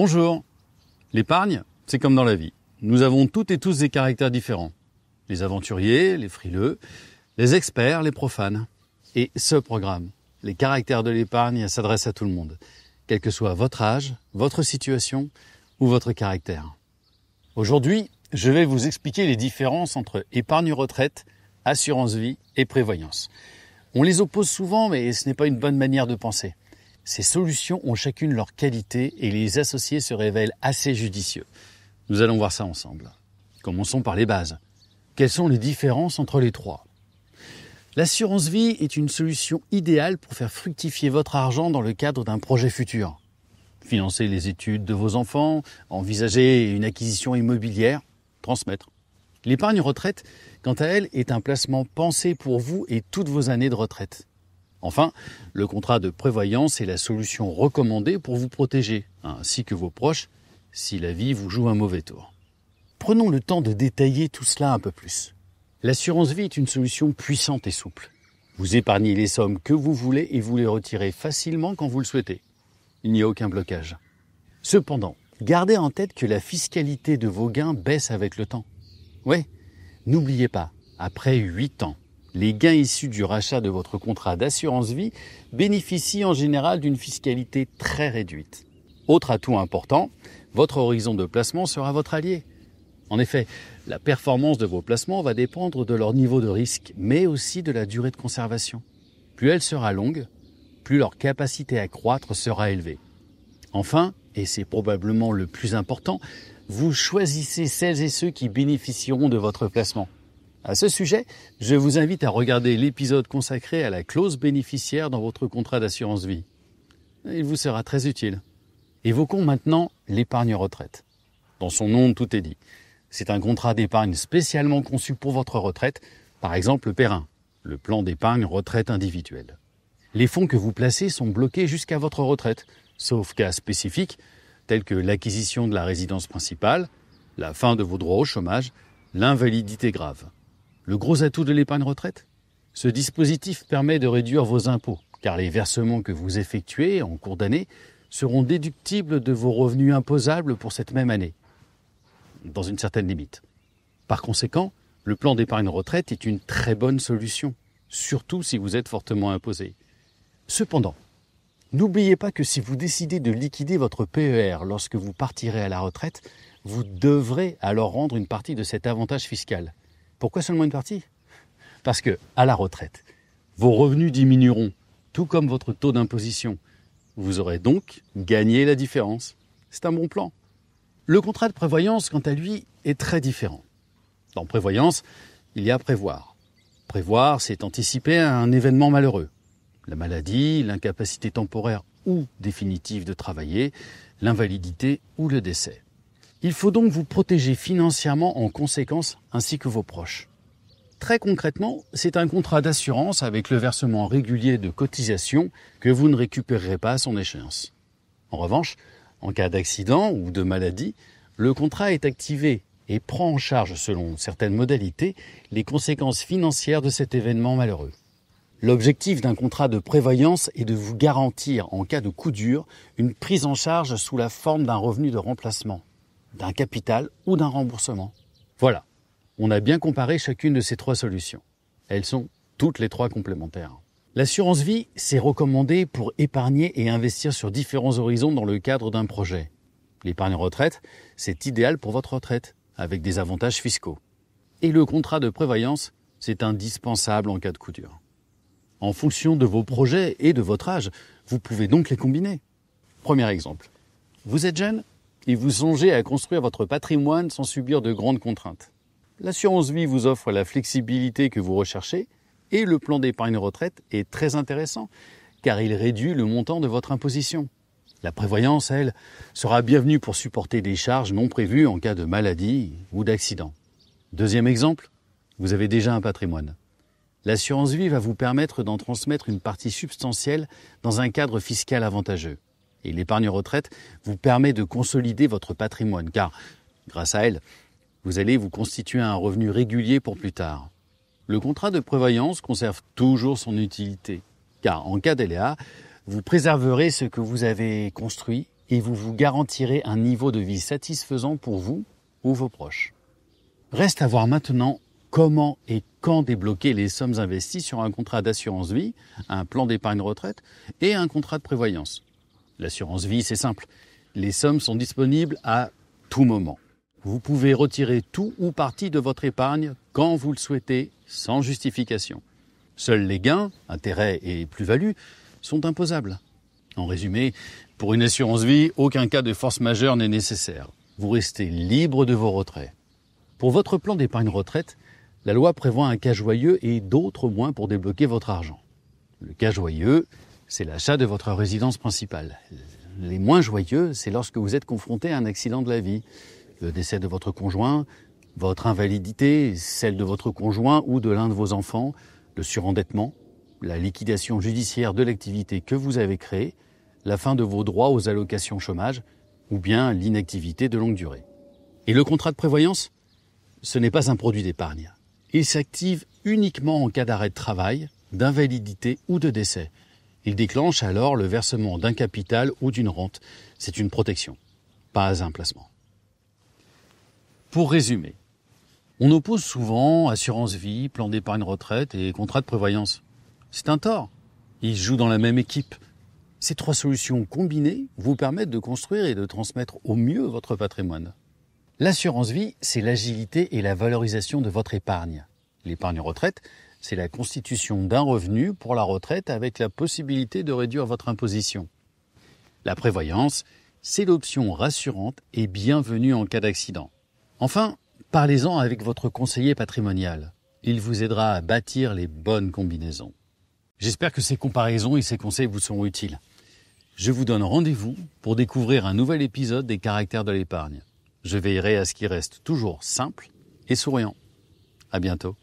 Bonjour. L'épargne, c'est comme dans la vie. Nous avons toutes et tous des caractères différents. Les aventuriers, les frileux, les experts, les profanes. Et ce programme, les caractères de l'épargne, s'adresse à tout le monde, quel que soit votre âge, votre situation ou votre caractère. Aujourd'hui, je vais vous expliquer les différences entre épargne retraite, assurance vie et prévoyance. On les oppose souvent, mais ce n'est pas une bonne manière de penser. Ces solutions ont chacune leur qualité et les associer se révèlent assez judicieux. Nous allons voir ça ensemble. Commençons par les bases. Quelles sont les différences entre les trois ? L'assurance vie est une solution idéale pour faire fructifier votre argent dans le cadre d'un projet futur. Financer les études de vos enfants, envisager une acquisition immobilière, transmettre. L'épargne retraite, quant à elle, est un placement pensé pour vous et toutes vos années de retraite. Enfin, le contrat de prévoyance est la solution recommandée pour vous protéger, ainsi que vos proches, si la vie vous joue un mauvais tour. Prenons le temps de détailler tout cela un peu plus. L'assurance vie est une solution puissante et souple. Vous épargnez les sommes que vous voulez et vous les retirez facilement quand vous le souhaitez. Il n'y a aucun blocage. Cependant, gardez en tête que la fiscalité de vos gains baisse avec le temps. Oui, n'oubliez pas, après 8 ans, les gains issus du rachat de votre contrat d'assurance vie bénéficient en général d'une fiscalité très réduite. Autre atout important, votre horizon de placement sera votre allié. En effet, la performance de vos placements va dépendre de leur niveau de risque, mais aussi de la durée de conservation. Plus elle sera longue, plus leur capacité à croître sera élevée. Enfin, et c'est probablement le plus important, vous choisissez celles et ceux qui bénéficieront de votre placement. À ce sujet, je vous invite à regarder l'épisode consacré à la clause bénéficiaire dans votre contrat d'assurance vie. Il vous sera très utile. Évoquons maintenant l'épargne retraite. Dans son nom, tout est dit. C'est un contrat d'épargne spécialement conçu pour votre retraite, par exemple le PERIN, le plan d'épargne retraite individuelle. Les fonds que vous placez sont bloqués jusqu'à votre retraite, sauf cas spécifiques tels que l'acquisition de la résidence principale, la fin de vos droits au chômage, l'invalidité grave. Le gros atout de l'épargne retraite ? Ce dispositif permet de réduire vos impôts, car les versements que vous effectuez en cours d'année seront déductibles de vos revenus imposables pour cette même année, dans une certaine limite. Par conséquent, le plan d'épargne retraite est une très bonne solution, surtout si vous êtes fortement imposé. Cependant, n'oubliez pas que si vous décidez de liquider votre PER lorsque vous partirez à la retraite, vous devrez alors rendre une partie de cet avantage fiscal. Pourquoi seulement une partie ? Parce que, à la retraite, vos revenus diminueront, tout comme votre taux d'imposition. Vous aurez donc gagné la différence. C'est un bon plan. Le contrat de prévoyance, quant à lui, est très différent. Dans prévoyance, il y a prévoir. Prévoir, c'est anticiper un événement malheureux. La maladie, l'incapacité temporaire ou définitive de travailler, l'invalidité ou le décès. Il faut donc vous protéger financièrement en conséquence, ainsi que vos proches. Très concrètement, c'est un contrat d'assurance avec le versement régulier de cotisations que vous ne récupérerez pas à son échéance. En revanche, en cas d'accident ou de maladie, le contrat est activé et prend en charge, selon certaines modalités, les conséquences financières de cet événement malheureux. L'objectif d'un contrat de prévoyance est de vous garantir, en cas de coup dur, une prise en charge sous la forme d'un revenu de remplacement, d'un capital ou d'un remboursement. Voilà, on a bien comparé chacune de ces trois solutions. Elles sont toutes les trois complémentaires. L'assurance vie, c'est recommandé pour épargner et investir sur différents horizons dans le cadre d'un projet. L'épargne retraite, c'est idéal pour votre retraite, avec des avantages fiscaux. Et le contrat de prévoyance, c'est indispensable en cas de coup dur. En fonction de vos projets et de votre âge, vous pouvez donc les combiner. Premier exemple, vous êtes jeune et vous songez à construire votre patrimoine sans subir de grandes contraintes. L'assurance vie vous offre la flexibilité que vous recherchez et le plan d'épargne retraite est très intéressant car il réduit le montant de votre imposition. La prévoyance, elle, sera bienvenue pour supporter des charges non prévues en cas de maladie ou d'accident. Deuxième exemple, vous avez déjà un patrimoine. L'assurance vie va vous permettre d'en transmettre une partie substantielle dans un cadre fiscal avantageux. Et l'épargne retraite vous permet de consolider votre patrimoine, car, grâce à elle, vous allez vous constituer un revenu régulier pour plus tard. Le contrat de prévoyance conserve toujours son utilité, car en cas d'aléa, vous préserverez ce que vous avez construit et vous vous garantirez un niveau de vie satisfaisant pour vous ou vos proches. Reste à voir maintenant comment et quand débloquer les sommes investies sur un contrat d'assurance vie, un plan d'épargne retraite et un contrat de prévoyance. L'assurance vie, c'est simple. Les sommes sont disponibles à tout moment. Vous pouvez retirer tout ou partie de votre épargne quand vous le souhaitez, sans justification. Seuls les gains, intérêts et plus-values sont imposables. En résumé, pour une assurance vie, aucun cas de force majeure n'est nécessaire. Vous restez libre de vos retraits. Pour votre plan d'épargne retraite, la loi prévoit un cas joyeux et d'autres moyens pour débloquer votre argent. Le cas joyeux, c'est l'achat de votre résidence principale. Les moins joyeux, c'est lorsque vous êtes confronté à un accident de la vie, le décès de votre conjoint, votre invalidité, celle de votre conjoint ou de l'un de vos enfants, le surendettement, la liquidation judiciaire de l'activité que vous avez créée, la fin de vos droits aux allocations chômage ou bien l'inactivité de longue durée. Et le contrat de prévoyance, ce n'est pas un produit d'épargne. Il s'active uniquement en cas d'arrêt de travail, d'invalidité ou de décès. Il déclenche alors le versement d'un capital ou d'une rente. C'est une protection, pas un placement. Pour résumer, on oppose souvent assurance vie, plan d'épargne retraite et contrat de prévoyance. C'est un tort. Ils jouent dans la même équipe. Ces trois solutions combinées vous permettent de construire et de transmettre au mieux votre patrimoine. L'assurance vie, c'est l'agilité et la valorisation de votre épargne. L'épargne retraite, c'est la constitution d'un revenu pour la retraite avec la possibilité de réduire votre imposition. La prévoyance, c'est l'option rassurante et bienvenue en cas d'accident. Enfin, parlez-en avec votre conseiller patrimonial. Il vous aidera à bâtir les bonnes combinaisons. J'espère que ces comparaisons et ces conseils vous seront utiles. Je vous donne rendez-vous pour découvrir un nouvel épisode des caractères de l'épargne. Je veillerai à ce qu'il reste toujours simple et souriant. À bientôt.